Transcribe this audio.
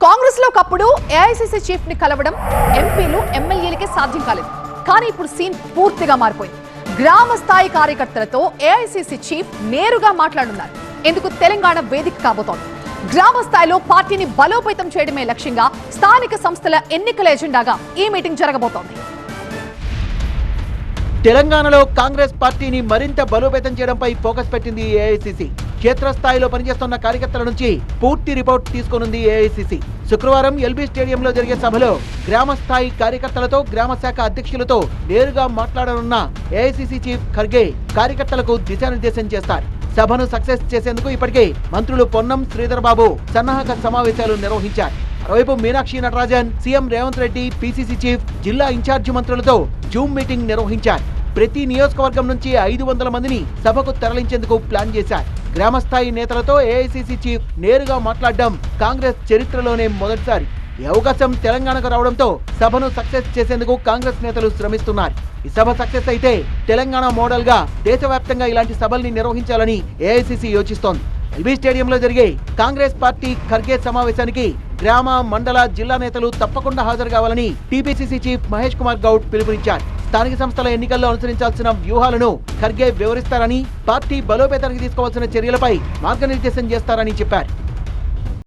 కాంగ్రెస్ లో ఒకప్పుడు AICC chief ని కలవడం ఎంపీలు ఎమ్మెల్యేలకే సాధ్యం కాలేదు. కానీ ఇప్పుడు సీన్ పూర్తిగా మారిపోయింది. గ్రామ స్థాయి కార్యకర్తలతో ఏఐసీసీ చీఫ్ నేరుగా మాట్లాడుతున్నారు. ఎందుకు తెలంగాణ వేదిక కాబోతోంది. గ్రామ స్థాయిలో పార్టీని బలోపేతం చేయడమే లక్ష్యంగా స్థానిక సంస్థల ఎన్నికల ఎజెండాగా ఈ మీటింగ్ జరగబోతోంది. తెలంగాణలో కాంగ్రెస్ పార్టీని మరింత బలోపేతం చేయడంపై ఫోకస్ పెట్టింది ఏఐసీసీ. క్షేత్రస్థాయిలో పనిచేస్తున్న కార్యకర్తల నుంచి పూర్తి రిపోర్ట్ తీసుకోనుంది ఏఐసీసీ. శుక్రవారం ఎల్బీ స్టేడియంలో జరిగే సభలో గ్రామ స్థాయి కార్యకర్తలతో గ్రామ శాఖ అధ్యక్షులతో నేరుగా మాట్లాడనున్న ఏఐసీసీ చీఫ్ ఖర్గే కార్యకర్తలకు దిశానిర్దేశం చేస్తారు. సభను సక్సెస్ చేసేందుకు ఇప్పటికే మంత్రులు పొన్నం శ్రీధర్ బాబు సన్నాహక సమావేశాలు నిర్వహించారు. మరోవైపు Meenakshi Natarajan, CM Revanth Reddy, PCC chief, జిల్లా ఇన్ఛార్జి మంత్రులతో జూమ్ మీటింగ్ నిర్వహించారు. ప్రతి నియోజకవర్గం నుంచి 500 మందిని సభకు తరలించేందుకు ప్లాన్ చేశారు. గ్రామస్థాయి నేతలతో ఏఐసీసీ చీఫ్ నేరుగా మాట్లాడడం కాంగ్రెస్ చరిత్రలోనే మొదటిసారి. ఈ అవకాశం తెలంగాణకు రావడంతో సభను సక్సెస్ చేసేందుకు కాంగ్రెస్ నేతలు శ్రమిస్తున్నారు. ఈ సభ సక్సెస్ అయితే తెలంగాణ మోడల్ గా దేశవ్యాప్తంగా ఇలాంటి సభల్ని నిర్వహించాలని ఏఐసీసీ యోచిస్తోంది. ఎల్బీ స్టేడియంలో జరిగే కాంగ్రెస్ పార్టీ ఖర్గే సమావేశానికి గ్రామ, మండల, జిల్లా నేతలు తప్పకుండా హాజరు కావాలని టీపీసీసీ చీఫ్ మహేష్ కుమార్ గౌడ్ పిలుపునిచ్చారు. స్థానిక సంస్థల ఎన్నికల్లో అనుసరించాల్సిన వ్యూహాలను ఖర్గే వివరిస్తారని, పార్టీ బలోపేతానికి తీసుకోవాల్సిన చర్యలపై మార్గనిర్దేశం చేస్తారని చెప్పారు.